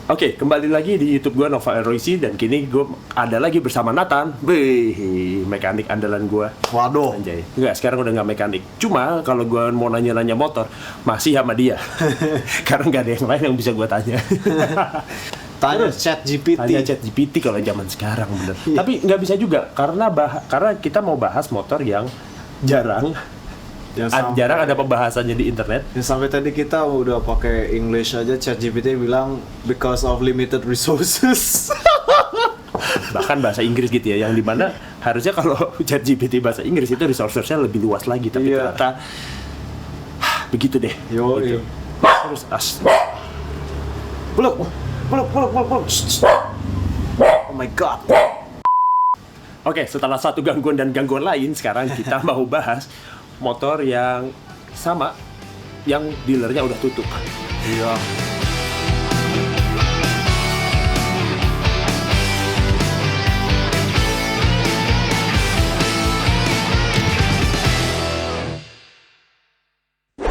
Oke, kembali lagi di YouTube gue Nova Eroisi dan kini gue ada lagi bersama Nathan. Wih, mekanik andalan gue. Waduh. Anjay. Enggak, sekarang udah nggak mekanik. Cuma kalau gue mau nanya-nanya motor, masih sama dia. Karena nggak ada yang lain yang bisa gue tanya. Tanya ChatGPT. Tanya ChatGPT kalau zaman sekarang bener. Tapi nggak bisa juga karena kita mau bahas motor yang jarang ada pembahasannya di internet. Ya, sampai tadi kita udah pakai English aja, ChatGPT bilang because of limited resources. Bahkan bahasa Inggris gitu ya, yang dimana harusnya kalau ChatGPT bahasa Inggris itu resource-nya lebih luas lagi, tapi ternyata begitu deh. Gitu. Terus Peluk. Oh my god. Oke, setelah satu gangguan dan gangguan lain, sekarang kita mau bahas motor yang sama, yang dealernya udah tutup. Iya.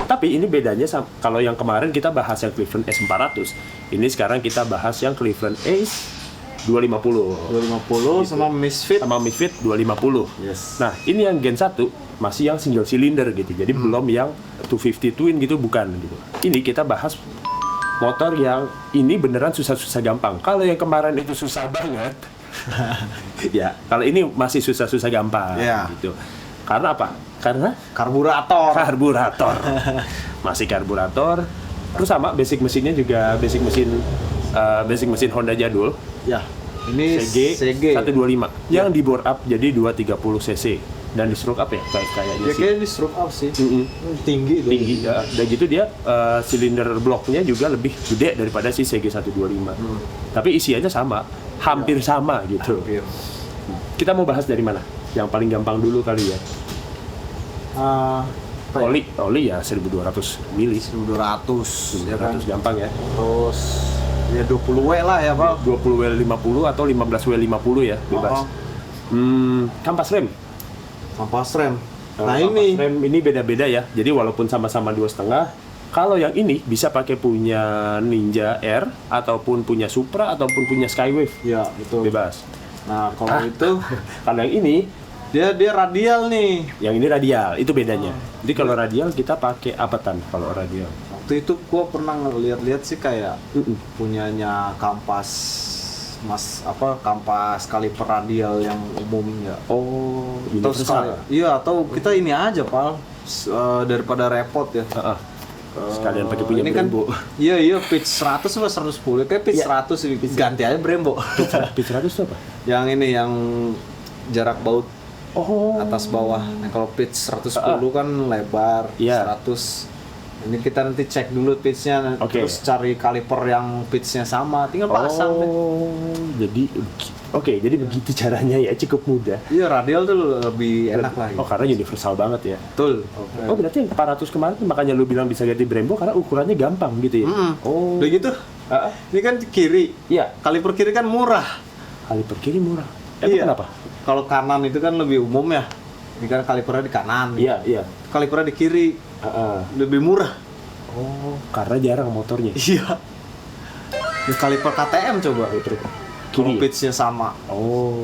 Tapi ini bedanya kalau yang kemarin kita bahas yang Cleveland S400, ini sekarang kita bahas yang Cleveland Ace 250 250 sama Misfit 250. Yes. Nah, ini yang Gen 1 masih yang single cylinder gitu. Jadi belum yang 250 twin gitu, bukan gitu. Ini kita bahas motor yang ini beneran susah-susah gampang. Kalau yang kemarin itu susah banget. Ya, kalau ini masih susah-susah gampang gitu. Karena apa? Karena karburator. Masih karburator. Terus sama basic mesinnya juga basic mesin Honda jadul. Ya. Ini CG 125 yang di bore up jadi 230 cc dan di stroke up ya kayaknya sih. Kayaknya di stroke up sih. Tinggi ya. Dan gitu dia silinder bloknya juga lebih gede daripada si CG 125. Tapi isiannya sama, hampir sama gitu. Hampir. Kita mau bahas dari mana? Yang paling gampang dulu kali ya. Oli ya 1200 mili. 1200 ya kan. Gampang ya. Terus ya 20W lah ya Pak. 20W50 atau 15W50 ya, bebas. Kampas rem. Nah, kampas rem ini beda-beda ya. Jadi walaupun sama-sama 2,5, kalau yang ini bisa pakai punya Ninja R ataupun punya Supra ataupun punya Skywave. Ya, itu bebas. Nah, kalau kalau yang ini dia radial nih. Yang ini radial, itu bedanya. Jadi kalau radial kita pakai apa kalau radial? Waktu itu gua pernah ngeliat-liat sih kayak punyanya Kampas kaliper radial yang umum ya. Oh, universal. Iya, atau kita ini aja, Pal. Daripada repot ya. Sekalian pakai punya Brembo. Iya, pitch 100 sama 110. Kayak pitch 100 ini ganti aja Brembo. Pitch 100 itu apa? Yang ini yang jarak baut atas bawah. Nah, kalau pitch 110 kan lebar, 100. Ini kita nanti cek dulu pitch-nya, terus cari kaliper yang pitch-nya sama, tinggal pasang. Jadi begitu caranya ya, cukup mudah. Iya, radial tuh lebih enak lah. Karena universal banget ya. Betul. Berarti yang 400 kemarin makanya lu bilang bisa ganti Brembo karena ukurannya gampang gitu ya. Udah gitu. Ini kan kiri. Iya. Kaliper kiri kan murah. Kaliper kiri murah. Kenapa? Kalau kanan itu kan lebih umum ya. Ini kan kalipernya di kanan. Iya. Kalipernya di kiri. Lebih murah. Karena jarang motornya. Iya. Di kaliper KTM coba kalau pitch-nya sama.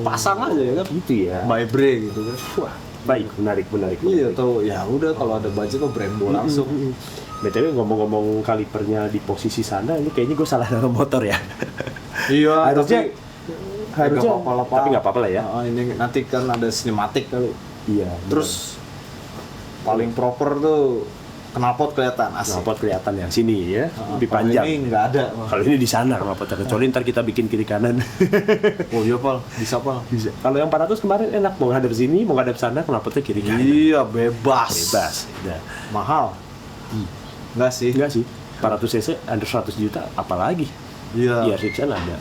Pasang aja ya kan. Gitu ya. By Bre gitu kan. Wah, baik, menarik. Iya, tuh ya udah kalau ada budget tuh Brembo langsung. BTW ngomong-ngomong kalipernya di posisi sana, ini kayaknya gue salah naruh motor ya. Iya, harusnya tapi nggak apa-apa lah ya. Ini nanti kan ada sinematik kali. Iya. Terus paling proper tuh knalpot kelihatan asik. Knalpot kelihatan yang sini ya, lebih panjang. Ini nggak ada. Kalau ini di sana knalpotnya, kecuali ntar kita bikin kiri kanan. Oh iya Pal, bisa Pal. Bisa. Kalau yang 400 kemarin enak, mau ngadep sini, mau ngadep sana, knalpotnya kiri kanan. Iya, bebas. Udah. Mahal? Enggak sih. 400 cc under 100 juta, apalagi? Iya. IR6 ada.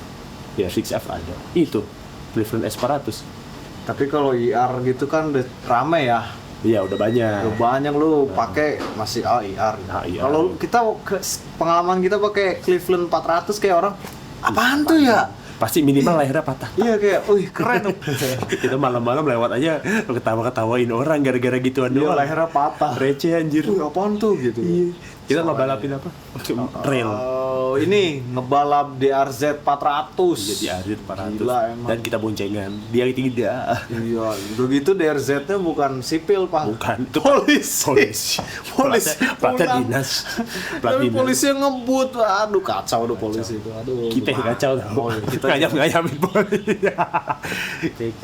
IR6F ada. Itu Cleveland S400. Tapi kalau IR gitu kan udah rame ya. Iya, udah banyak. Udah banyak lu pakai masih IR. Kalau kita pengalaman kita pakai Cleveland 400 kayak orang apaan tuh ya? Pasti minimal lehernya patah. Iya kayak, keren. Kita malam-malam lewat aja ketawa-ketawain orang gara-gara gituan doang. Iya, lehernya patah. Receh anjir. Apaan tuh gitu. Iya. Kita mau balapin apa? Trail. kalau ini ngebalap DRZ 400. Jadi DRZ 400. Gila, emang. Dan kita boncengan. Dia tidak. Iya, begitu DRZ-nya bukan sipil, Pak. Bukan, itu polisi. Polisi. Plat dinas. Tapi polisi yang ngebut. Aduh, kacau tuh polisi itu. Aduh. Kita yang kacau tau. Kita ngayam-ngayamin polisi.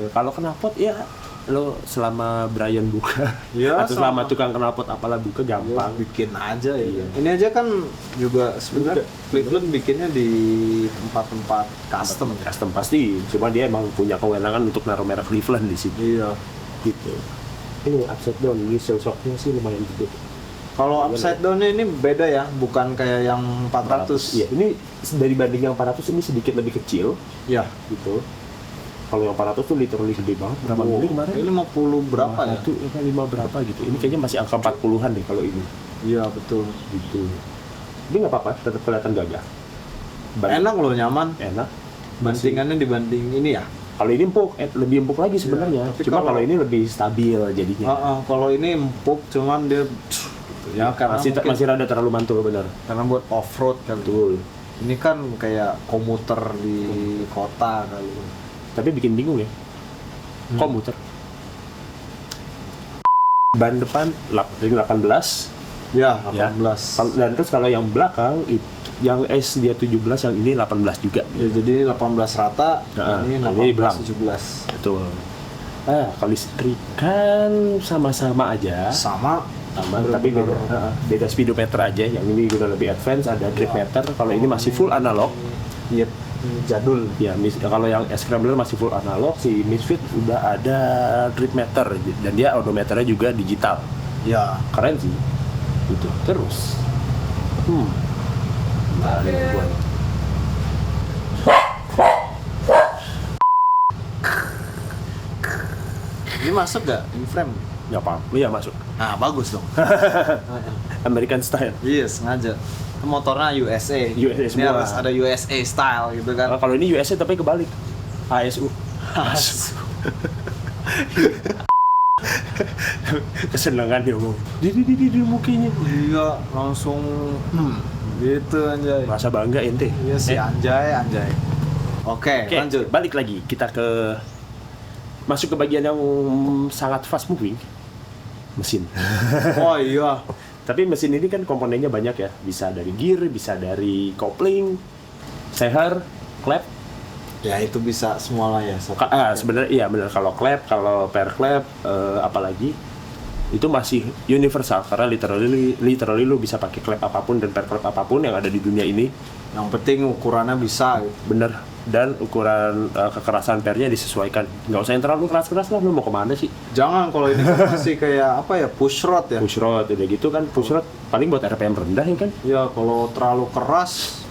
Kalau knalpot ya lo selama Brian buka ya, atau selama tukang knalpot apalah buka gampang ya, bikin aja ya. Ini aja kan juga sebenarnya Cleveland bikinnya di tempat-tempat custom pasti, cuma dia emang punya kewenangan untuk naruh merek Cleveland di sini. Iya. Gitu. Ini upside down, ini shell-shocknya sih lumayan gede. Kalau upside down-nya ini beda ya, bukan kayak yang 400. Iya, ini dari banding yang 400 ini sedikit lebih kecil. Iya, gitu. Kalau yang 400 tuh literally gede banget. Berapa mili kemarin? Ini 50 berapa ya? Itu 5 berapa gitu. Ini kayaknya masih angka 40-an deh kalau ini. Iya, betul. Gitu. Ini nggak apa-apa, tetap kelihatan gagah. Enak loh, nyaman. Enak. Bandingannya dibanding ini ya? Kalau ini empuk, lebih empuk lagi sebenarnya. Ya, cuma kalau ini lebih stabil jadinya. Kalau ini empuk, cuman dia ya karena masih rada terlalu mantul, benar. Karena buat off-road kan. Betul. Ini kan kayak komuter di kota kali. Tapi bikin bingung ya. Komuter. Ban depan 18. Ya, 18. Ya. Dan terus kalau yang belakang yang S dia 17, yang ini 18 juga. Ya, jadi 18 rata, ini 18 17. Betul. Kalau listrikan sama-sama aja. Sama, tapi beda speedometer aja. Yang ini udah lebih advance, ada trip meter. Kalau ini masih full analog. Iya, jadul. Ya, kalau yang Scrambler masih full analog, si Misfit udah ada trip meter dan dia odometernya juga digital. Ya, keren sih. Gitu. Terus. Nah, ini buat. Ini masuk gak? In frame? Ya apa? Iya masuk. Nah, bagus dong. American style. Iya, sengaja. Motornya USA. USA semua. Ini harus ada USA style gitu kan. Kalau ini USA tapi kebalik. ASU. Kesenangan dia ngomong. Di mukanya. Iya, langsung gitu anjay. Merasa bangga ente. Iya sih, anjay. Oke, lanjut. Balik lagi kita masuk ke bagian yang sangat fast moving. Mesin. Oh iya. Tapi mesin ini kan komponennya banyak ya. Bisa dari gear, bisa dari kopling, seher, klep. Ya itu bisa semua lah ya. Sebenarnya iya benar, kalau klep, kalau per klep, apalagi itu masih universal karena literally lu bisa pakai klep apapun dan per klep apapun yang ada di dunia ini. Yang penting ukurannya bisa. Bener. Dan ukuran kekerasan pernya disesuaikan. Nggak usah yang terlalu keras-keras lah, lu mau kemana sih? Jangan, kalau ini kan masih kayak apa ya, push rod ya? Push rod, udah gitu kan, push rod paling buat RPM rendah ya kan? Ya, kalau terlalu keras,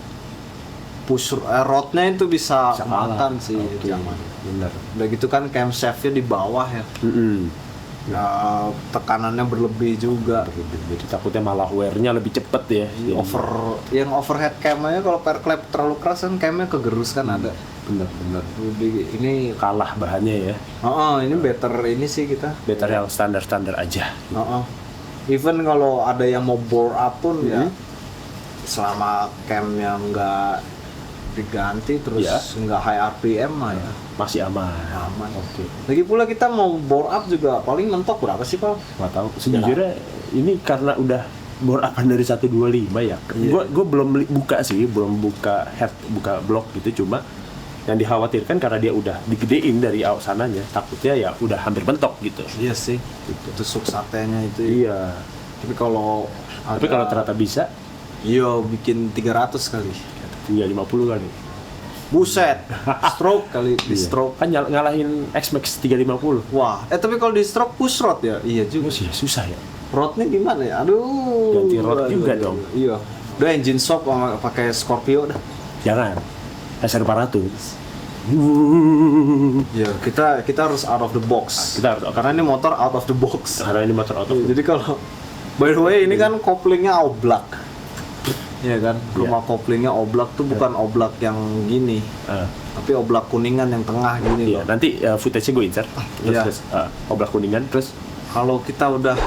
rodnya itu bisa makan sih. Jangan. Bener. Udah gitu kan camshaftnya di bawah ya. Ya, tekanannya berlebih juga. Jadi takutnya malah wear-nya lebih cepet ya. Yang overhead cam-nya kalau per klep terlalu keras kan camnya kegerus kan ada. Bener. Ini kalah bahannya ya. Ini better ini sih kita. Better yang standar aja. Even kalau ada yang mau bore up pun ya, selama camnya nggak diganti terus nggak high RPM mah ya masih aman. Oke. Lagi pula kita mau bore up juga paling mentok berapa sih Pak? Nggak tahu. Sejujurnya ini karena udah bore upan dari 125 ya. Gue belum buka blok gitu, cuma yang dikhawatirkan karena dia udah digedein dari sananya, takutnya ya udah hampir mentok gitu. Iya sih. Itu tusuk satenya itu. Iya. Tapi kalau ternyata bisa, bikin 300 kali. 350 kali. Buset, stroke kali di stroke. Kan ngalahin X-Max 350. Wah, tapi kalau di stroke push rod ya? Iya juga sih, susah ya. Rodnya gimana ya? Aduh. Ganti rod juga dong. Iya. Udah engine shop pakai Scorpio dah. Jangan. SR 400. Ya, kita harus out of the box. Karena ini motor out of the box. Jadi kalau by the way ini kan koplingnya oblak. Iya kan, rumah koplingnya oblak tuh bukan oblak yang gini, tapi oblak kuningan yang tengah gini loh. Nanti footage-nya gue insert. Terus oblak kuningan, terus kalau kita udah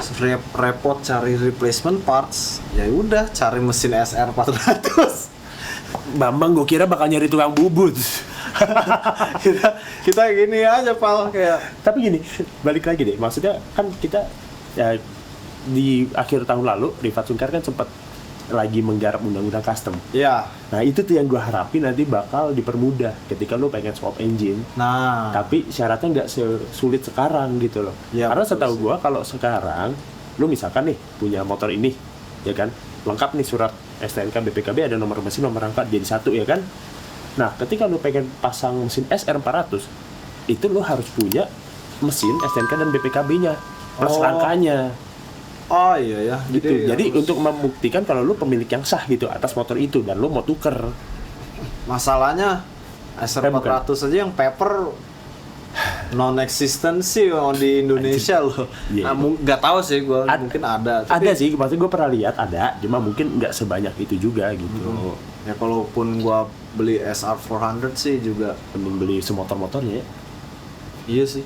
repot cari replacement parts, ya udah cari mesin SR 400. Bambang gue kira bakal nyari tukang bubut. kita gini aja Pal, kayak. Tapi gini, balik lagi deh. Maksudnya kan kita ya, di akhir tahun lalu Rifat Sungkar kan sempat lagi menggarap undang-undang custom. Iya. Nah itu tuh yang gue harapin nanti bakal dipermudah ketika lo pengen swap engine. Nah. Tapi syaratnya nggak sulit sekarang gitu loh. Ya, karena setahu gue kalau sekarang lo misalkan nih punya motor ini, ya kan, lengkap nih surat STNK BPKB, ada nomor mesin, nomor rangka jadi satu, ya kan. Nah ketika lo pengen pasang mesin SR400, itu lo harus punya mesin STNK dan BPKB-nya plus rangkanya. Oh iya ya. Gitu. Jadi untuk membuktikan kalau lu pemilik yang sah gitu atas motor itu dan lu mau tuker. Masalahnya SR400 aja yang paper non-existent sih di Indonesia loh. Yeah. Nah, nggak tahu sih gue, mungkin ada. Ada sih, maksudnya gue pernah lihat ada, cuma mungkin nggak sebanyak itu juga gitu. Ya kalaupun gue beli SR400 sih juga mending beli semotor-motornya ya. Iya sih.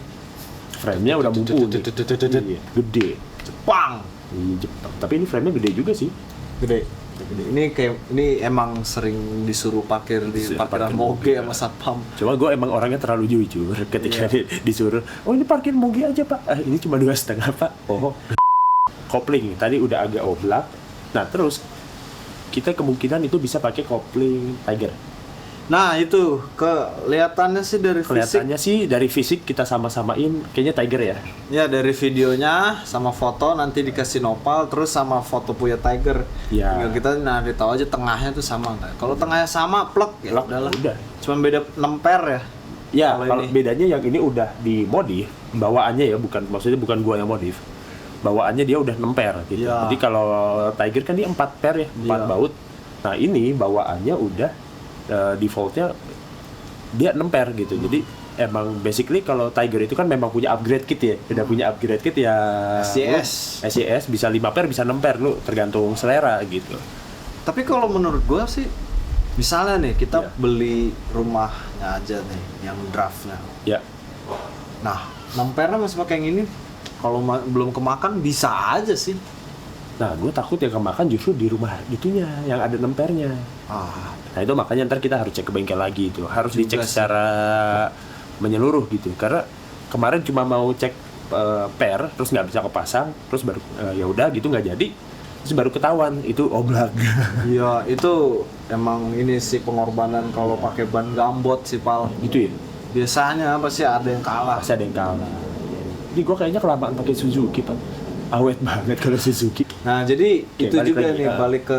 Frame-nya udah mumpuni. Gede. Jepang. Iya, Jepang. Tapi ini frame-nya gede juga sih. Gede. Ini emang sering disuruh parkir di parkiran moge sama satpam. Cuma gue emang orangnya terlalu jujur ketika disuruh, oh ini parkir moge aja pak, ini cuma 2,5 pak. Oh, kopling tadi udah agak oblak. Nah terus kita kemungkinan itu bisa pakai kopling Tiger. Nah itu kelihatannya sih dari fisik kita sama-samain kayaknya Tiger ya. Ya dari videonya sama foto nanti dikasih nopal terus sama foto punya Tiger. Ya. Tinggal kita tahu aja tengahnya tuh sama nggak. Kalau tengahnya sama plek ya udahlah. Udah. Cuma beda 6 per ya. Ya kalau bedanya yang ini udah dimodif bawaannya ya, maksudnya bukan gua yang modif. Bawaannya dia udah 6 per gitu. Ya. Jadi kalau Tiger kan dia 4 per ya, 4 baut. Nah ini bawaannya udah defaultnya dia 6 per gitu. Jadi emang basically kalau Tiger itu kan memang punya upgrade kit ya. Udah punya upgrade kit ya. SCS bisa 5 per bisa 6 per lu tergantung selera gitu. Tapi kalau menurut gua sih misalnya nih kita beli rumahnya aja nih yang draftnya. Ya. Nah, 6 pernya masih pakai yang ini. Kalau belum kemakan bisa aja sih. Nah, gue takut yang kemakan justru di rumah itunya yang ada 6 pernya. Nah itu makanya ntar kita harus cek ke bengkel lagi itu, harus dicek secara menyeluruh gitu. Karena kemarin cuma mau cek per, terus nggak bisa kepasang, terus baru ya udah gitu nggak jadi, terus baru ketahuan itu oblak. Iya itu emang ini sih pengorbanan kalau pakai ban gambot sih Pal. Gitu ya. Biasanya pasti ada yang kalah. Pasti ada yang kalah. Jadi gue kayaknya kelamaan pakai Suzuki Pak. Awet banget kalau Suzuki. Nah jadi itu juga lagi, nih balik ke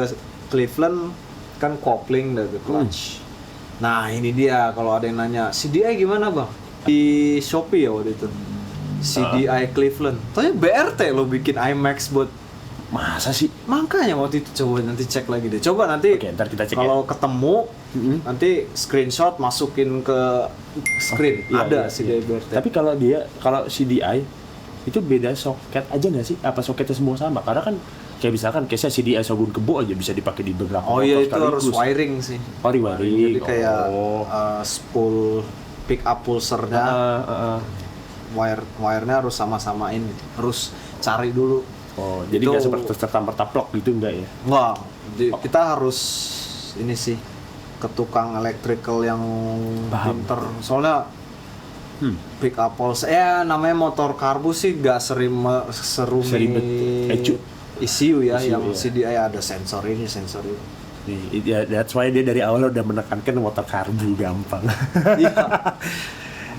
Cleveland kan kopling dari clutch. Nah ini dia kalau ada yang nanya CDI gimana bang? Di Shopee ya waktu itu CDI Cleveland. Tanya BRT lo bikin IMAX buat. Masa sih? Makanya waktu itu coba nanti cek lagi deh. Coba nanti ntar kita cek kalau ketemu nanti screenshot masukin ke screen. Ada CDI BRT. Tapi kalau CDI itu beda soket aja nggak sih? Apa soketnya semua sama? Karena kan kayak misalkan case-nya CDI Shogun Kebo aja bisa dipakai di beberapa motor iya itu sekaligus. harus wiring sih. Oh wiring. Jadi kayak spool pick up pulsernya wire-nya harus sama-samain gitu. Harus cari dulu. Oh jadi nggak seperti serta-merta plok gitu enggak ya? Enggak. Kita harus ini sih ke tukang electrical yang pinter. Soalnya pick up pulse namanya motor karbu sih gak serumit ECU ya yang CDI ada sensor ini. Ya, that's why dia dari awal udah menekankan motor karbu gampang. Iya.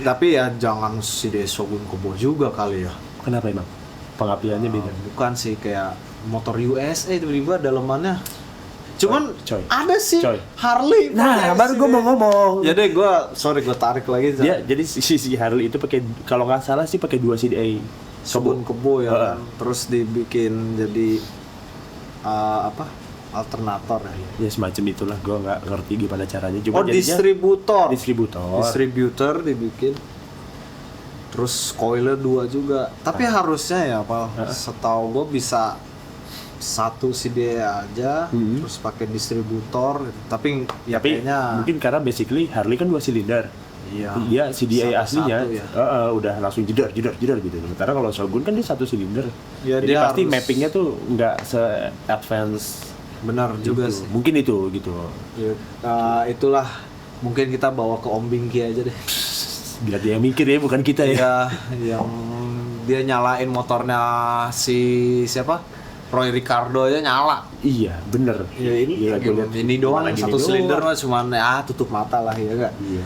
Tapi ya jangan CDI Shogun Kebo juga kali ya. Kenapa emang? Pengapiannya beda? Bukan sih, kayak motor USA tiba-tiba dalemannya. Cuman ada sih Harley. Nah, baru gue mau ngomong. Ya deh, gue tarik lagi. Ya, jadi si Harley itu pakai, kalau nggak salah sih pakai 2 CDI Shogun Kebo ya kan. Terus dibikin jadi alternator ya semacam itulah. Gue nggak ngerti gimana caranya. Cuma distributor dibikin. Terus coilnya 2 juga. Tapi harusnya ya Pal, setahu gue bisa 1 CDI aja, terus pakai distributor. Tapi kayaknya mungkin karena basically Harley kan 2 silinder. Iya. Dia CDI aslinya ya. udah langsung jedar gitu. Sementara kalau Shogun kan dia 1 silinder. Ya, jadi dia pasti harus... mappingnya tuh nggak se-advance benar juga gitu. sih. Mungkin itu gitu. Ya, itulah mungkin kita bawa ke Om Bingki aja deh. Biar dia mikir ya, bukan kita ya. Ya, yang dia nyalain motornya si siapa? Roy Ricardo aja nyala. Iya, bener. Ya ini Gila, gua liat ini doang gini satu doang. silinder mah cuman tutup mata lah ya enggak. Iya.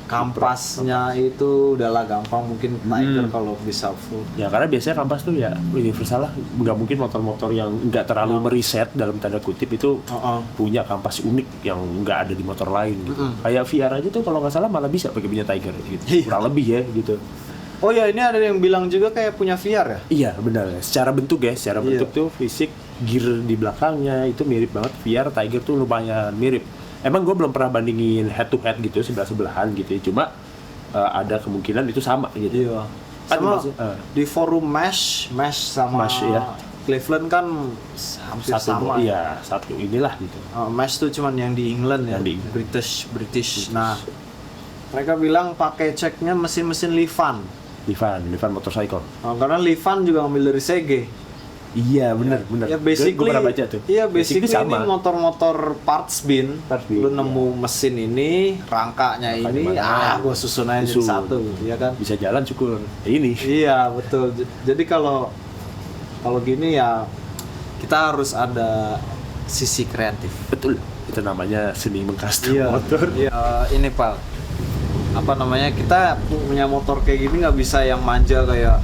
Kampasnya itu udahlah gampang, mungkin Tiger kalau bisa full. Ya karena biasanya kampas tuh ya universal lah, nggak mungkin motor-motor yang nggak terlalu meriset dalam tanda kutip itu punya kampas unik yang nggak ada di motor lain gitu. Kayak VR aja tuh kalau nggak salah malah bisa pakai punya Tiger gitu. Kurang lebih ya gitu. Oh ya, ini ada yang bilang juga kayak punya VR ya? Iya benar. Secara bentuk ya, secara bentuk tuh fisik gear di belakangnya itu mirip banget. VR Tiger tuh lumayan mirip. Emang gue belum pernah bandingin head to head gitu, sebelah-sebelahan gitu ya. Cuma ada kemungkinan itu sama gitu. Iya. Kan Sama di di forum Mesh sama Mesh, ya. Cleveland kan hampir sama. Iya, satu inilah gitu. Mesh tuh cuman yang di England ya, Yang di British. Nah, mereka bilang pakai ceknya mesin-mesin Livan. Livan motorcycle. Karena Livan juga ngambil dari CG. Iya benar. Ya basically, gue pernah baca tuh. Iya basically sama. ini motor-motor parts bin. Lu nemu mesin ini, rangkanya ini, gue susun aja jadi satu, ya kan? Bisa jalan syukur. Ini. Iya betul. Jadi kalau gini ya kita harus ada sisi kreatif. Betul. Itu namanya seni mengcustom motor. Iya, ini Pak. Apa namanya? Kita punya motor kayak gini nggak bisa yang manja kayak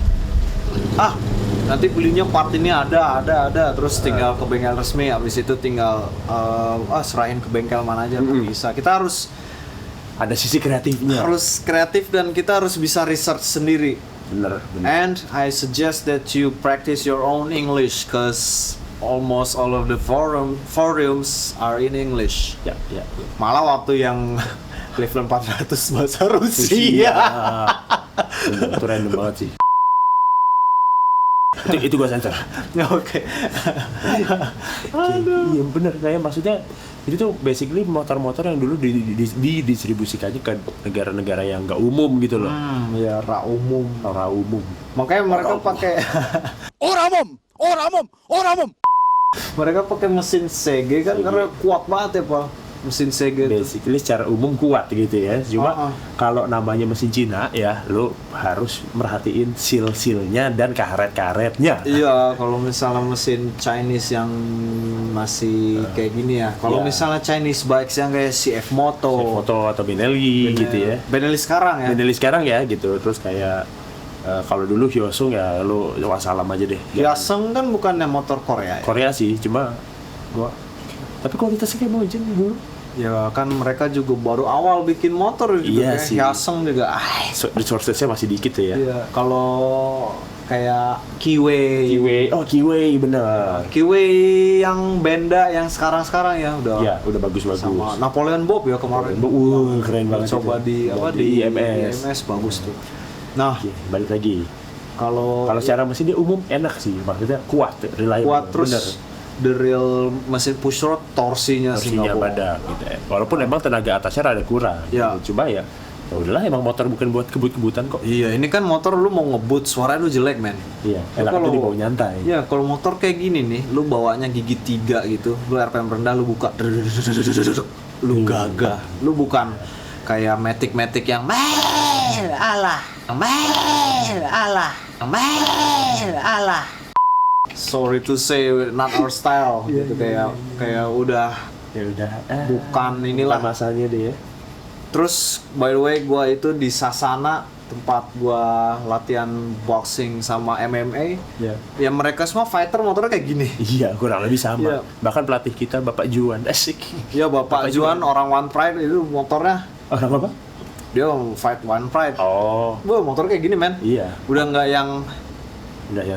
nanti belinya part ini ada terus tinggal ke bengkel resmi, habis itu tinggal serahin ke bengkel mana aja. Bisa, kita harus ada sisi kreatifnya, harus kreatif dan kita harus bisa research sendiri. bener. And I suggest that you practice your own English cause almost all of the forums are in English. Ya. Malah waktu yang Cleveland 400 bahasa Rusia. Bener, itu random banget sih. itu gue sensor. Oke. Iya bener, kayak maksudnya itu tuh basically motor-motor yang dulu didistribusikannya ke negara-negara yang nggak umum gitu loh. Ya ra umum. Makanya mereka pakai orang umum. Mereka pakai mesin CG kan karena kuat banget ya Pak. Mesin CG itu. Basically secara umum kuat gitu ya. Cuma kalau namanya mesin Cina ya, lo harus merhatiin seal-sealnya dan karet-karetnya. Iya, kalau misalnya mesin Chinese yang masih kayak gini ya. Kalau misalnya Chinese bikes yang kayak CF Moto atau Benelli gitu ya. Benelli sekarang ya gitu. Terus kayak kalau dulu Hyosung ya lo wassalam aja deh. Hyosung kan bukannya motor Korea ya? Korea sih, cuma tapi kualitasnya kayak Mojen dulu. Ya kan mereka juga baru awal bikin motor gitu. Iya sih. Hyosung juga resources-nya masih dikit ya. Iya, kalau kayak Kiway. Kiway bener. Kiway yang Benda yang sekarang ya udah. Iya, udah bagus. Sama Napoleon Bob ya kemarin. Keren banget. Coba itu. di IMS bagus tuh. Nah, balik lagi. Kalau secara mesin dia umum enak sih, maksudnya kuat, reliable. Kuat terus bener. The real mesin push rod torsinya badak gitu ya. Walaupun emang tenaga atasnya rada kurang. Ya. Gitu. Cuma ya udahlah, emang motor bukan buat kebut-kebutan kok. Iya, ini kan motor lu mau ngebut, suara lu jelek men. Iya, enak itu dibawa nyantai. Iya, kalau motor kayak gini nih, lu bawanya gigi 3 gitu, lu RPM rendah, lu buka, lu gagah. Lu bukan kayak Matic yang Allah. Sorry to say, not our style gitu, kayak udah bukan inilah masanya deh ya. Terus by the way gua itu di Sasana, tempat gua latihan boxing sama MMA. Ya mereka semua fighter motornya kayak gini. Iya, kurang lebih sama. Bahkan pelatih kita Bapak Juan, asik. Iya, Bapak Juan orang One Pride itu motornya. Orang apa? Dia fight One Pride. Wah, motor kayak gini men. Iya. Udah nggak yang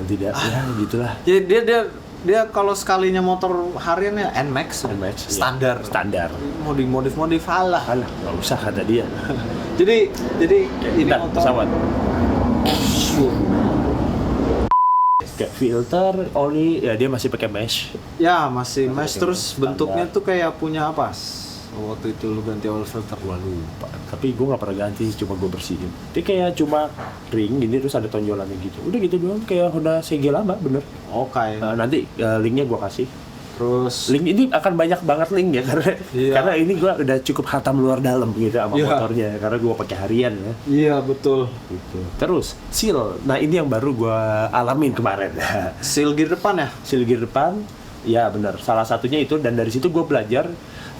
tidak ya gitulah. Jadi dia kalau sekalinya motor hariannya NMAX standar. Mau dimodif alah nggak usah kata dia. jadi ini motor pesawat. Kayak filter oli ya, dia masih pakai mesh. Ya masih mesh, terus bentuknya tuh kayak punya apa? Waktu itu lu ganti oil filter. Gua lupa, tapi gue nggak pernah ganti, cuma gue bersihin. Dia kayak cuma ring gini terus ada tonjolannya gitu. Udah gitu doang, kayak Honda CG lama bener. Oke. Nanti linknya gue kasih. Terus link ini akan banyak banget link ya karena ini gue udah cukup hatam luar dalam gitu sama motornya karena gue pakai harian ya. Iya betul. Gitu. Terus seal, nah ini yang baru gue alamin kemarin. Seal gear depan ya? Seal gear depan, ya benar. Salah satunya itu dan dari situ gue belajar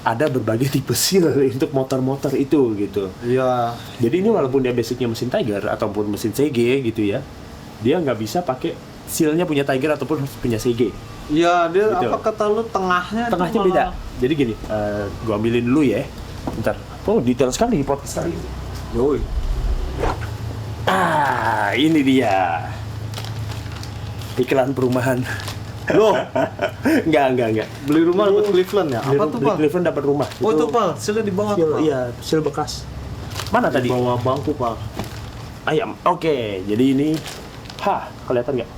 ada berbagai tipe seal untuk motor-motor itu gitu. Iya. Jadi ini walaupun dia basicnya mesin Tiger ataupun mesin CG gitu ya, dia nggak bisa pakai sealnya punya Tiger ataupun punya CG. Iya, dia gitu. apa kata lu tengahnya beda. Jadi gini, gua ambilin dulu ya. Bentar. Oh, detail sekali podcast kali ini. Yoi. Ini dia. Iklan perumahan. Loh, enggak. beli rumah dapat Cleveland ya? Apa tuh, Pak? Cleveland dapat rumah. Oh, itu, Pak. Seal di bawah, Pak. Iya, seal bekas. Mana tadi? Di bawah bangku, Pak. Ayam. Oke, jadi ini kelihatan nggak?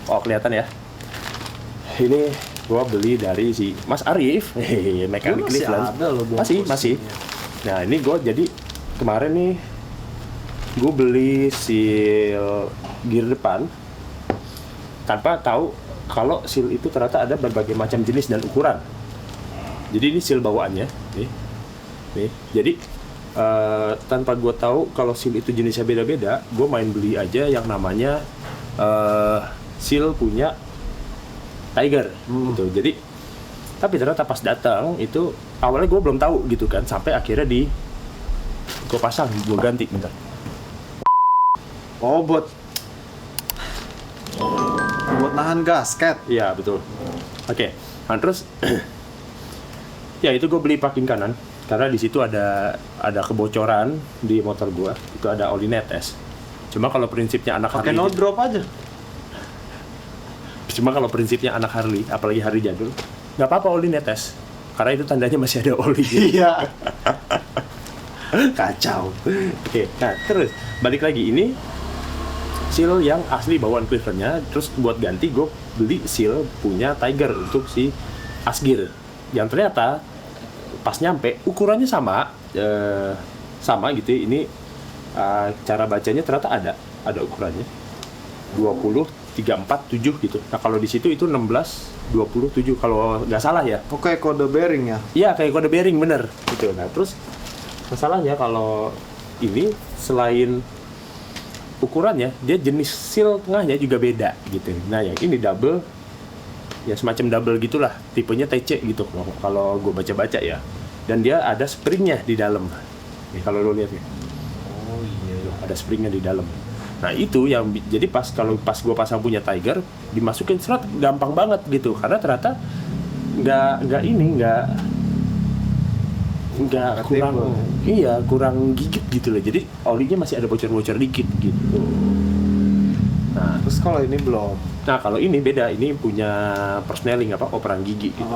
Oh, kelihatan ya. Ini gua beli dari si Mas Arif, mekanik Cleveland. Masih. Nah, ini gua jadi kemarin nih gua beli seal gear depan tanpa tahu kalau seal itu ternyata ada berbagai macam jenis dan ukuran. Jadi ini seal bawaannya, nih. Jadi tanpa gue tahu kalau seal itu jenisnya beda-beda, gue main beli aja yang namanya seal punya Tiger, gitu. Jadi, tapi ternyata pas datang itu awalnya gue belum tahu gitu kan, sampai akhirnya gue pasang, gue ganti, bentar. Oh, buat nahan gasket. Iya betul. Oke. Nah, terus ya itu gue beli packing kanan karena di situ ada kebocoran di motor gue. Itu ada oli netes. Cuma kalau prinsipnya anak pakai Harley, no drop aja. Cuma kalau prinsipnya anak Harley, apalagi Harley jadul, nggak apa-apa oli netes. Karena itu tandanya masih ada oli. Iya. Kacau. Oke. Nah terus balik lagi ini seal yang asli bawaan Cleveland-nya, terus buat ganti gue beli seal punya Tiger untuk si Asgir, yang ternyata pas nyampe ukurannya sama gitu. Ini cara bacanya ternyata ada ukurannya 20, 34, 7 gitu. Nah kalau di situ itu 16, 27 kalau nggak salah ya. Oke, kode bearing ya? Iya kayak kode bearing bener gitu. Nah terus masalahnya kalau ini selain ukurannya, dia jenis seal tengahnya juga beda gitu. Nah yang ini double, ya semacam double gitulah, tipenya TC gitu kalau gue baca-baca ya. Dan dia ada springnya di dalam. Nih kalau lo lihat nih. Oh iya. Ada springnya di dalam. Nah itu yang jadi pas gue pasang punya Tiger, dimasukin serat gampang banget gitu. Karena ternyata nggak kurang gigit gitu loh. Jadi olinya masih ada bocor-bocor dikit gitu. Nah terus kalau ini belum. Nah kalau ini beda, ini punya persneling operan gigi gitu.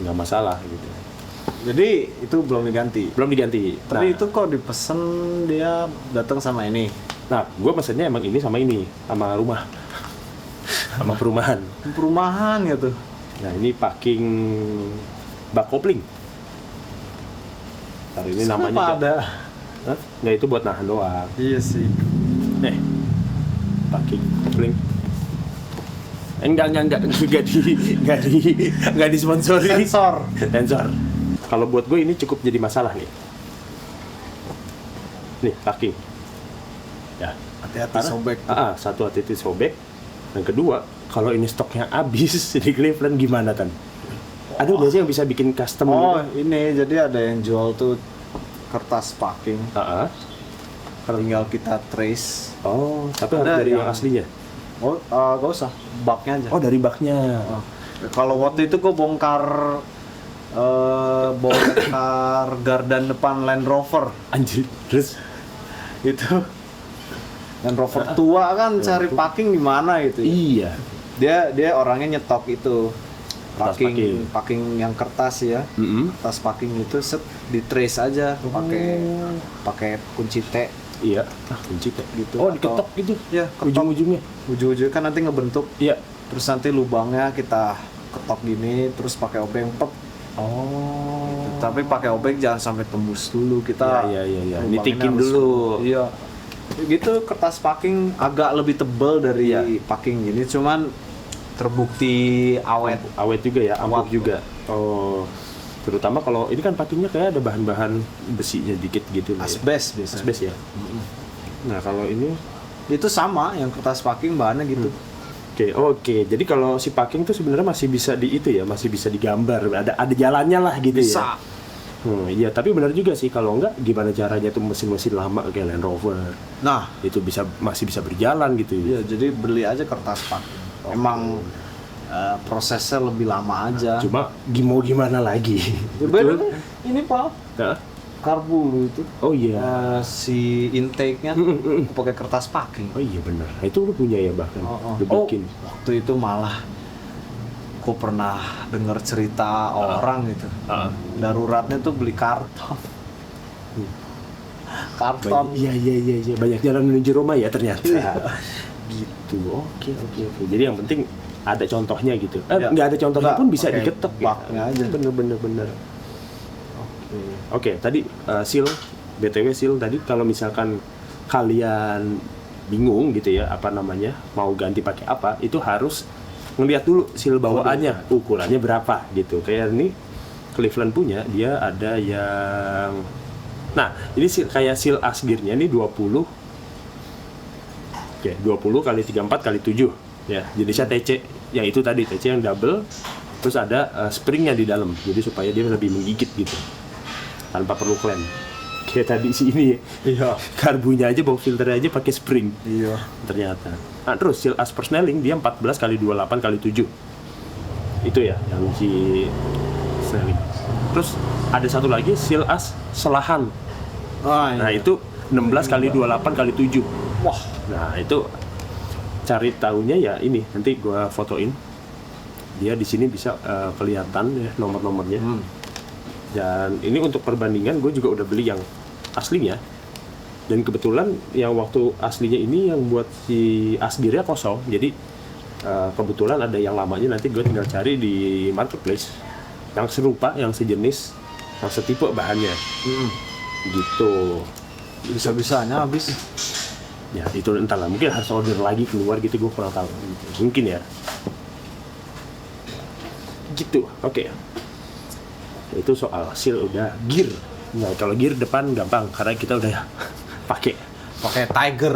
Nggak masalah gitu. Jadi itu belum diganti. Nah, Tapi itu kok dipesen dia datang sama ini. Nah gue pesennya emang ini sama rumah, sama perumahan. Perumahan gitu. Nah ini packing bak kopling. Ini namanya ada. Nggak, itu buat nahan doang. Iya sih. Packing kopling. Enggak disponsori. Sensor. Kalau buat gue ini cukup jadi masalah nih. Nih packing. Ya. Hati-hati sobek. Satu hati-hati sobek. Dan kedua, kalau ini stoknya habis di Cleveland gimana Tan? Ada nggak sih yang bisa bikin custom? Oh gitu? ini jadi ada yang jual tuh kertas packing. Tinggal kita trace. Oh, tapi harus dari yang aslinya. Oh, gak usah, baknya aja. Oh, dari baknya. Kalau waktu itu gue bongkar gardan depan Land Rover. Anjir, terus Itu Land Rover tua kan cari packing di mana gitu. Iya. Dia orangnya nyetok itu. Packing yang kertas ya. Kertas packing itu set di trace aja pakai kunci T. Iya, kunci T gitu. Oh, diketok gitu. Ya, ujung-ujungnya. Ujung-ujungnya kan nanti ngebentuk. Iya. Terus nanti lubangnya kita ketok gini, terus pakai obeng pep. Oh. Tapi pakai obeng jangan sampai tembus dulu. Kita Iya. Nitikin dulu. Iya. Gitu kertas packing agak lebih tebal dari packing gini, cuman terbukti awet. Awet juga ya, ampuh juga. Oh, terutama kalau ini kan pakingnya kayak ada bahan-bahan besinya dikit gitu. Asbes biasanya. Asbes ya. Nah kalau ini itu sama, yang kertas packing bahannya gitu. Oke. Jadi kalau si packing tuh sebenarnya masih bisa di itu ya, masih bisa digambar. Ada jalannya lah gitu bisa. Ya. Iya, tapi benar juga sih, kalau enggak gimana caranya tuh mesin-mesin lama kayak Land Rover. Nah, itu masih bisa berjalan gitu. Iya, jadi beli aja kertas packing. Emang prosesnya lebih lama aja. Cuma gimana lagi. Ya, bener, ini Pak. Nah. Karbu itu. Oh iya. Si intake-nya pakai kertas packing. Oh iya benar. Itu lu punya ya bahkan. Bikin. Waktu itu malah aku pernah dengar cerita orang gitu. Daruratnya tuh beli karton. Karton. Iya. Banyak jalan menuju Roma ya ternyata. Gitu. Oke. Jadi yang penting ada contohnya gitu. Nggak ada contohnya pun bisa diketok. Baknya aja. Bener. Oke, tadi BTW seal tadi kalau misalkan kalian bingung gitu ya, apa namanya, mau ganti pakai apa, itu harus ngelihat dulu seal bawaannya, ukurannya berapa gitu. Kayak ini Cleveland punya, dia ada yang ini kayak seal as gearnya ini 20 kali 34 kali 7 ya, jenisnya TC, yang itu tadi TC yang double, terus ada springnya di dalam, jadi supaya dia lebih menggigit gitu tanpa perlu klem. Kayak tadi sih ini ya. Iya. Karbunya aja, bawa filternya aja pakai spring. Iya. Ternyata. Nah, terus seal as persneling dia 14 kali 28 kali 7. Itu ya yang si snelling. Terus ada satu lagi seal as selahan. Nah, itu 16 kali 28 kali 7. Wah, nah itu cari tahunya ya ini, nanti gua fotoin. Dia di sini bisa kelihatan ya nomor-nomornya. Dan ini untuk perbandingan, gue juga udah beli yang aslinya. Dan kebetulan yang waktu aslinya ini yang buat si asgearnya kosong. Jadi kebetulan ada yang lamanya, nanti gue tinggal cari di marketplace yang serupa, yang sejenis, yang setipe bahannya. Gitu. Bisa-bisanya habis. Ya itu entahlah, mungkin harus order lagi keluar gitu, gue kurang tahu. Mungkin ya. Gitu, oke. Itu soal seal udah. Gear, nah kalau gear depan gampang karena kita udah pakai Tiger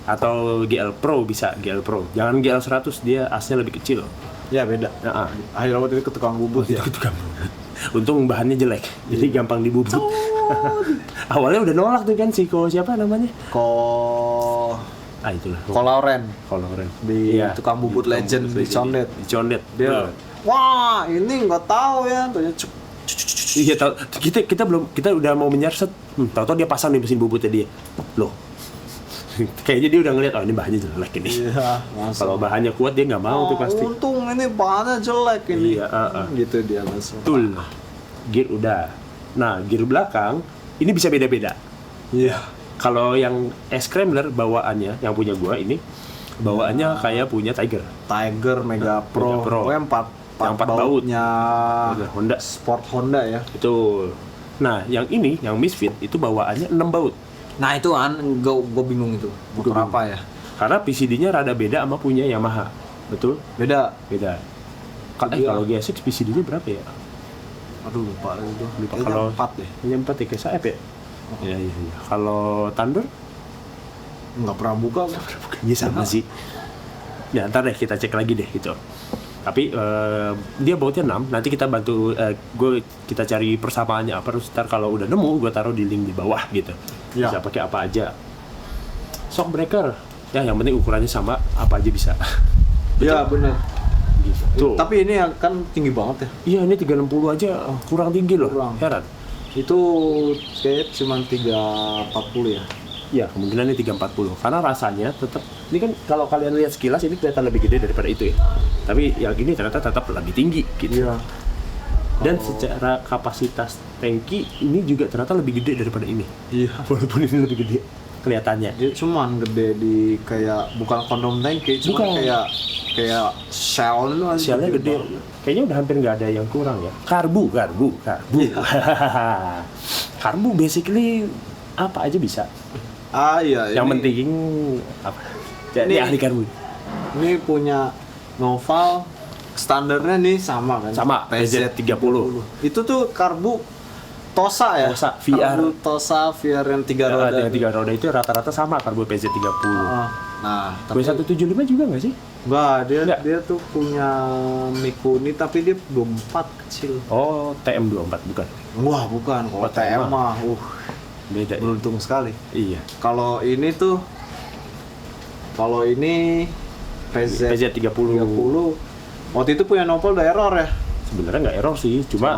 atau GL Pro, bisa GL Pro, jangan GL 100, dia asnya lebih kecil ya, beda. Akhirnya waktu itu ke tukang bubut ya. Untung bahannya jelek, jadi gampang dibubut. Awalnya udah nolak tuh kan si siapa namanya, itulah Lauren di tukang bubut legend di Condet. Dia wah, ini nggak tahu ya, iya, kita udah mau menyerset, tahu-tahu dia pasang di mesin bubutnya dia. Loh, kayaknya dia udah ngeliat, ini bahannya jelek ini. Iya, kalau bahannya kuat dia nggak mau tuh pasti. Untung ini bahannya jelek ini. Iya, gitu dia langsung. Betul. Gear udah. Nah, gear belakang ini bisa beda-beda. Iya. Kalau yang S-Scrambler bawaannya, yang punya gua ini bawaannya kayak punya Tiger Mega Pro. Yang 4 bautnya Honda, Sport Honda ya. Betul. Nah, yang ini, yang Misfit itu bawaannya 6 baut. Nah, itu kan gue bingung itu. Motor apa ya? Karena PCD-nya rada beda sama punya Yamaha. Betul? Beda. Kalau GSX PCD-nya berapa ya? Aduh, lupa itu. Kalau 4 deh. Ini 4 ya, kayak Saeb ya? Iya. Kalau Thunder? Nggak pernah buka. Iya sama sih. Ya, ntar deh kita cek lagi deh gitu. Tapi dia bautnya 6, nanti kita bantu, kita cari persamaannya apa, terus ntar kalau udah nemu gue taruh di link di bawah gitu. Ya. Bisa pakai apa aja. Shockbreaker, ya yang penting ukurannya sama, apa aja bisa. Iya benar. Gitu. Tapi ini kan tinggi banget ya. Iya, ini 360 aja kurang tinggi loh. Heran. Itu kayak cuma 340 ya. Iya, kemungkinan ini 340. Karena rasanya tetap, ini kan kalau kalian lihat sekilas ini kelihatan lebih gede daripada itu ya. Tapi yang ini ternyata tetap lebih tinggi gitu. Iya. Dan secara kapasitas tangki ini juga ternyata lebih gede daripada ini. Iya. Walaupun ini lebih gede kelihatannya. Dia cuman gede di kayak bukan kondom tangki, cuma kayak shell itu aja. Shellnya gede. Kayaknya udah hampir nggak ada yang kurang ya. Karbu. Karbu basically apa aja bisa. Iya. Yang penting apa? Jadi ahli karbu. Ini punya Noval standarnya nih sama kan? Sama, PZ30. Itu tuh karbu Tosa ya? Tosa VR. Karbu Tosa VR yang 3 roda. Yang 3 roda itu rata-rata sama karbu PZ30. Nah, tapi W175 juga nggak sih? enggak, dia tuh punya Mikuni tapi dia 24 kecil. Oh, TM24 bukan? Wah, bukan. Kalau TM mah, beda. beruntung sekali. Iya. Kalau ini PZ30. Waktu itu punya Novel udah error ya? Sebenarnya nggak error sih, cuma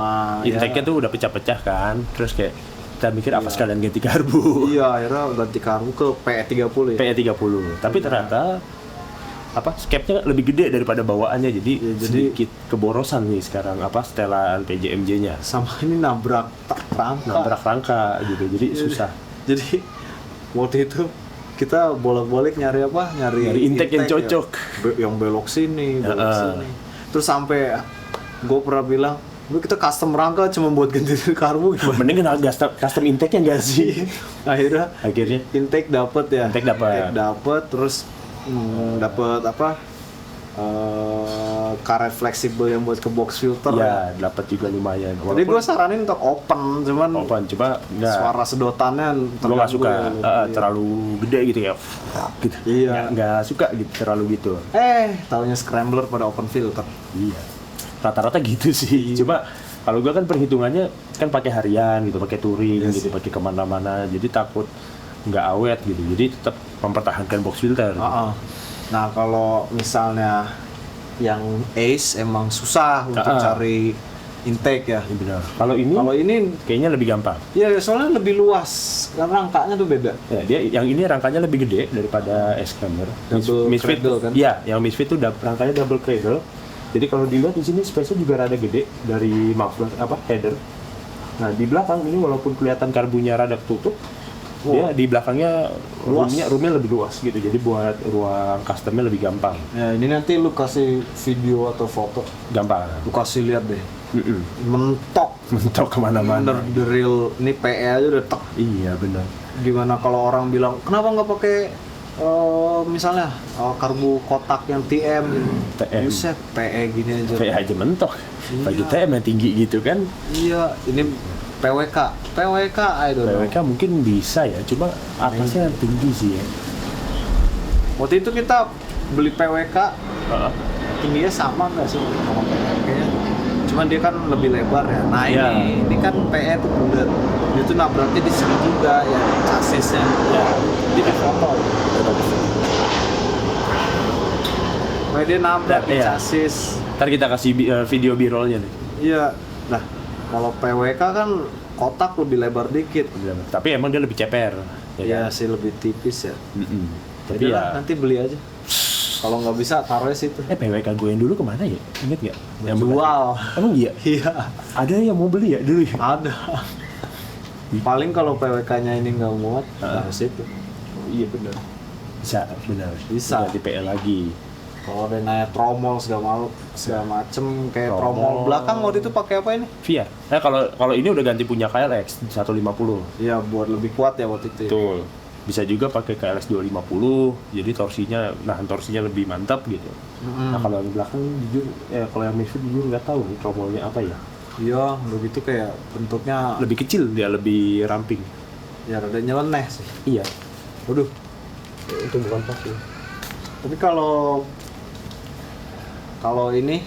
intake-nya tuh udah pecah-pecah kan. Terus kayak kita mikir apa sekalian ganti karbu. Iya, akhirnya ganti karbu ke PE30 ya? PE30. Tapi ternyata skepnya lebih gede daripada bawaannya, jadi sedikit keborosan nih sekarang setelan PJMJ-nya. Sama ini nabrak rangka gitu, jadi susah. Jadi waktu itu kita bolak-balik nyari intake yang cocok, yang belok sini. Terus sampai gue pernah bilang, kita custom rangka cuma buat ganti karbu gimana? Mending custom intake-nya nggak sih? Akhirnya intake dapet ya. Intake dapet, terus dapat karet fleksibel yang buat ke box filter ya dapat juga lumayan. Jadi gue saranin untuk open, coba nggak, suara sedotannya gue nggak suka terlalu gede gitu ya, gitu. Iya, nggak suka gitu terlalu gitu. taunya scrambler pada open filter. Iya, rata-rata gitu sih. Cuma kalau gue kan perhitungannya kan pakai harian gitu, pakai touring gitu, pakai kemana-mana, jadi takut nggak awet gitu, jadi tetap mempertahankan box filter. Nah kalau misalnya yang Ace emang susah untuk cari intake ya. Benar. Kalau ini kayaknya lebih gampang. Iya, soalnya lebih luas karena rangkanya tuh beda. Ya, dia yang ini rangkanya lebih gede daripada Exclaimer. Misfit kan? Iya, yang Misfit tuh rangkanya double cradle. Jadi kalau dilihat di sini space-nya juga rada gede dari muffler header. Nah di belakang ini walaupun kelihatan karbunya rada tutup, dia di belakangnya roomnya lebih luas gitu, jadi buat ruang customnya lebih gampang. Ya ini nanti lu kasih video atau foto, gampang. Lu kasih lihat deh. Mentok kemana-mana. The real, ini PE aja udah tek. Iya benar. Gimana kalau orang bilang kenapa nggak pakai misalnya karbu kotak yang TM buset, PE gini aja. PE aja mentok. Bagi TM yang tinggi gitu kan. Iya, ini PWK, I don't know. PWK mungkin bisa ya, cuma atasnya tinggi sih ya. Waktu itu kita beli PWK, tingginya sama nggak sih sama PE? Kayaknya cuman dia kan lebih lebar ya. Nah ini kan PE tuh bulat, dia tuh nabraknya di sini juga ya, chassisnya. Ya, di foto. Kayak dia nabrak di chassis. Ntar kita kasih video b-rollnya nih. Iya, nah kalau PWK kan kotak lebih lebar dikit. Tapi emang dia lebih ceper. Iya sih, lebih tipis ya. Tapi ya nanti beli aja. Kalau nggak bisa taruhnya situ. PWK gue yang dulu kemana ya? Ingat nggak? Yang jual. Emang iya? Iya. Ada yang mau beli ya dulu ya? Ada. Paling kalau PWK-nya ini nggak muat, taruh situ. Iya benar. Bisa. Ganti PL lagi. Kalau ada nanya tromol segala macem kayak tromol belakang waktu itu pakai apa ini? Via. Nah kalau ini udah ganti punya KLX 150. Iya, buat lebih kuat ya waktu itu. Betul. Bisa juga pakai KLX 250. Jadi nahan torsinya lebih mantap gitu. Nah kalau yang belakang jujur, kalau yang Misfit jujur nggak tahu nih tromolnya apa ya. Iya, begitu kayak bentuknya lebih kecil, dia lebih ramping. Ya rada nyeleneh sih. Iya. Waduh. Itu bukan pas ya. Tapi kalau ini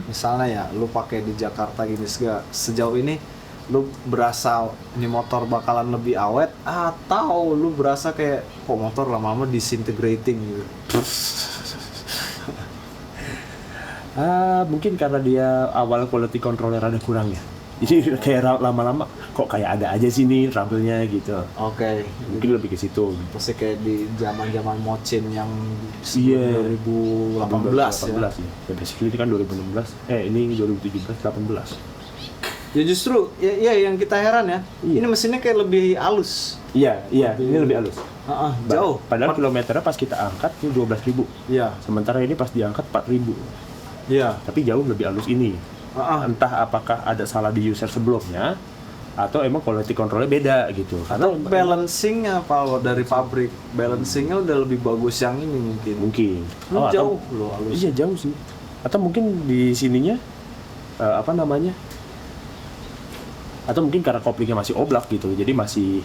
misalnya ya lu pakai di Jakarta gini sejauh ini lu berasa ini motor bakalan lebih awet atau lu berasa kayak kok motor lama-lama disintegrating gitu? Mungkin karena dia awal quality controlnya rada kurang ya. Jadi kayak lama-lama kok kayak ada aja sih nih trouble-nya gitu. Oke. Mungkin lebih ke situ. Pasti kayak di zaman-zaman Mochin yang 2018 ya. Ya basically ini kan 2016. Ini 2017 18. Ya justru ya yang kita heran ya. Iya. Ini mesinnya kayak lebih halus. Iya, ini lebih halus. Jauh. Padahal kilometernya pas kita angkat ini 12.000. Iya. Sementara ini pas diangkat 4.000. Iya. Tapi jauh lebih halus ini. Entah apakah ada salah di user sebelumnya atau emang quality controlnya beda gitu. Atau balancingnya kalau dari pabrik balancingnya udah lebih bagus yang ini mungkin. Jauh loh halus. Iya jauh sih. Atau mungkin di sininya apa namanya? Atau mungkin karena koplingnya masih oblak gitu, jadi masih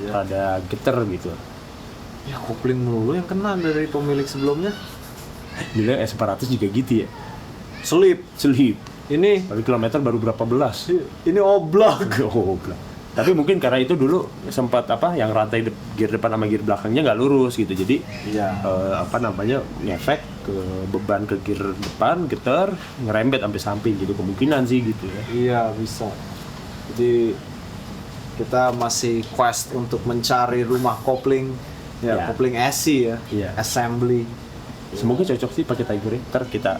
ada geter gitu. Ya kopling melulu yang kena dari pemilik sebelumnya. Bila S400 juga gitu ya. Selip. Ini Tapi kilometer baru berapa belas? ini oblak. Oblak. Tapi mungkin karena itu dulu sempat yang rantai gear depan sama gear belakangnya nggak lurus gitu, jadi ngefek ke beban ke gear depan, getar, ngerembet sampai samping gitu, kemungkinan sih gitu ya. Iya bisa. Jadi kita masih quest untuk mencari rumah kopling, kopling SC ya, assembly. Semoga cocok sih pakai Tiger. Ntar kita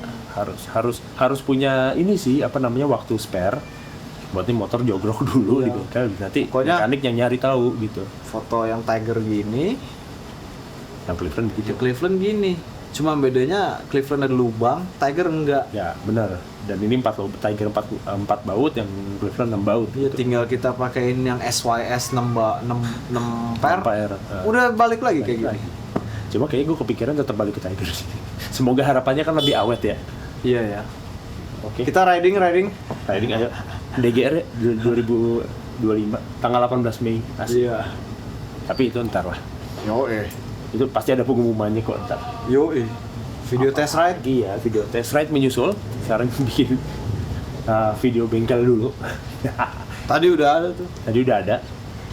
harus punya ini sih waktu spare buat nih motor jogrok dulu gitu kan, nanti pokoknya mekanik yang nyari tahu gitu. Foto yang Tiger gini, yang Cleveland gitu. Cleveland gini, cuma bedanya Cleveland ada lubang, Tiger enggak. Ya benar. Dan ini Tiger 4 baut, yang Cleveland 6 baut. Iya, gitu. tinggal kita pakein yang SYS 6 ampere. Udah balik lagi kayak gini. Cuma kayaknya gue kepikiran tetap balik ke Tiger sih. Semoga harapannya kan lebih awet ya. Iya ya. Oke. Kita riding ayo. DGR ya 2025 tanggal 18 Mei. Iya. Tapi itu ntar lah. Yo Itu pasti ada pengumumannya kok ntar. Video test ride? Iya, video test ride menyusul. Sekarang bikin video bengkel dulu. Tadi udah ada tuh.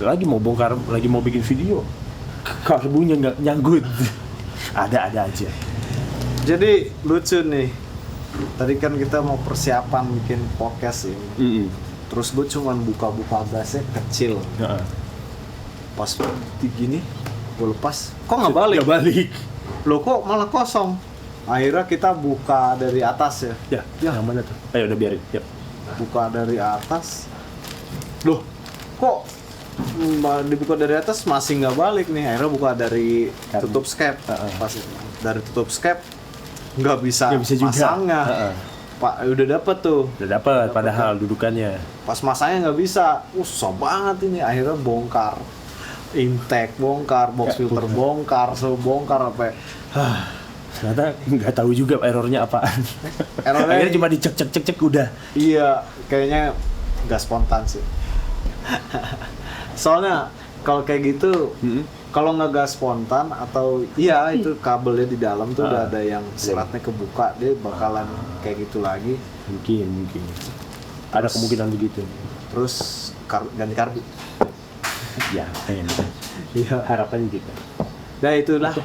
Lagi mau bikin video. Karbunya nggak nyangkut. ada aja. Jadi lucu nih. Tadi kan kita mau persiapan bikin podcast ini. Terus gue cuman buka gasnya kecil. Pas gini, gue lepas. Kok nggak balik? Nggak balik. Loh kok malah kosong? Akhirnya kita buka dari atas ya. Yang mana tuh? Ayo udah biarin. Yuk. Buka dari atas. Loh, kok dibuka dari atas masih nggak balik nih? Akhirnya buka dari tutup skep. Pas dari tutup skep nggak bisa juga. masangnya. Pak udah dapet tuh. Padahal dudukannya. Pas masangnya nggak bisa. Susah banget ini. Akhirnya bongkar. Intake bongkar, box filter bongkar, bongkar apa? Ternyata nggak tahu juga errornya apaan. Akhirnya cuma dicek udah. Iya, kayaknya nggak spontan sih. Soalnya kalau kayak gitu, kalau nggak gas spontan atau itu kabelnya di dalam tuh udah ada yang seratnya kebuka, dia bakalan kayak gitu lagi. Mungkin. Ada kemungkinan begitu. Terus ganti karbu. Ya, iya harapannya gitu. Nah itulah.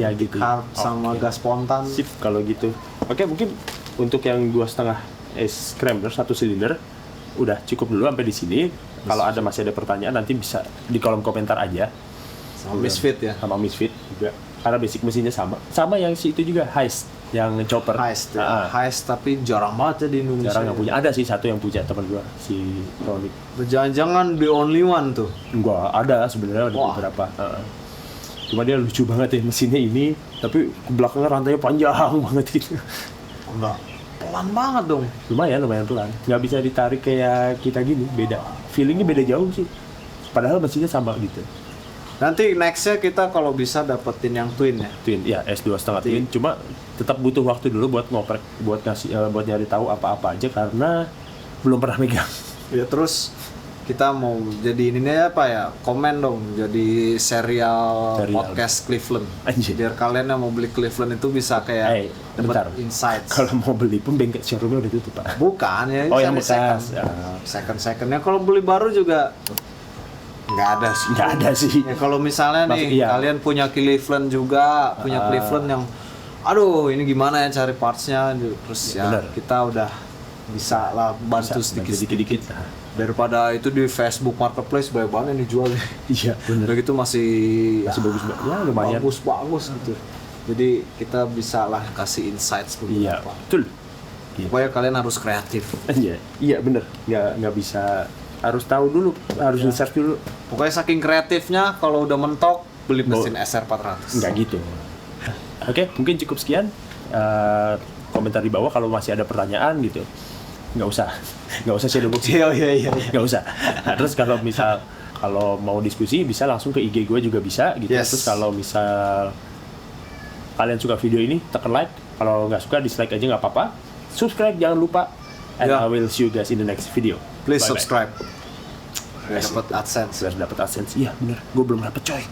Ya gitu. Carb sama gas spontan. Sip kalau gitu. Oke, mungkin untuk yang 2,5 Scrambler 1 silinder udah cukup dulu sampai di sini. Kalau masih ada pertanyaan nanti bisa di kolom komentar aja. Sama Misfit ya. Sama Misfit juga. Karena basic mesinnya sama yang si itu juga Heist, yang chopper. Heist tapi jarang banget ya di Indonesia. Jarang nggak punya. Ada sih satu yang punya teman gua, si Ronick. Jangan-jangan the only one tuh. Enggak, ada sebenarnya beberapa. Cuma dia lucu banget ya mesinnya ini, tapi ke belakangnya rantainya panjang banget gitu. Enggak, pelan banget dong. Lumayan pelan. Nggak bisa ditarik kayak kita gini, beda. Feelingnya beda jauh sih. Padahal mesinnya sama gitu. Nanti nextnya kita kalau bisa dapetin yang twin ya. Twin, ya S2,5 twin. Cuma tetap butuh waktu dulu buat ngoprek, buat nyari tahu apa-apa aja karena belum pernah megang. Ya terus kita mau jadi ini apa ya? Komen dong jadi serial podcast Cleveland. Anjir. Biar kalian yang mau beli Cleveland itu bisa kayak dapat insights. Kalau mau beli pun bengkel showroomnya udah tutup Pak. Bukan ya. Oh yang bekas. Second-secondnya kalau beli baru juga nggak ada sih. Ya, kalau misalnya nih kalian punya Cleveland juga, punya Cleveland yang aduh ini gimana ya cari partsnya, terus kita udah bisa lah bantu sedikit-sedikit daripada itu di Facebook Marketplace banyak banget yang dijual. Iya bener. Udah gitu masih bagus ya lumayan bagus gitu. Jadi kita bisa lah kasih insights beberapa. Iya betul. Pokoknya kalian harus kreatif. Iya bener. Nggak bisa, harus tahu dulu, harus research dulu. Pokoknya saking kreatifnya kalau udah mentok beli mesin SR400. Enggak gitu. Oke, mungkin cukup sekian. Komentar di bawah kalau masih ada pertanyaan gitu. Nggak usah shadow box. Iya. Nggak usah. Terus kalau mau diskusi bisa langsung ke IG gue juga bisa gitu. Yes. Terus kalau misal kalian suka video ini, tekan like, Kalau nggak suka dislike aja nggak apa-apa. Subscribe jangan lupa. And I will see you guys in the next video. Please Bye-bye. subscribe. Biar dapat AdSense. Biar dapat AdSense. Iya bener, gue belum dapet coy.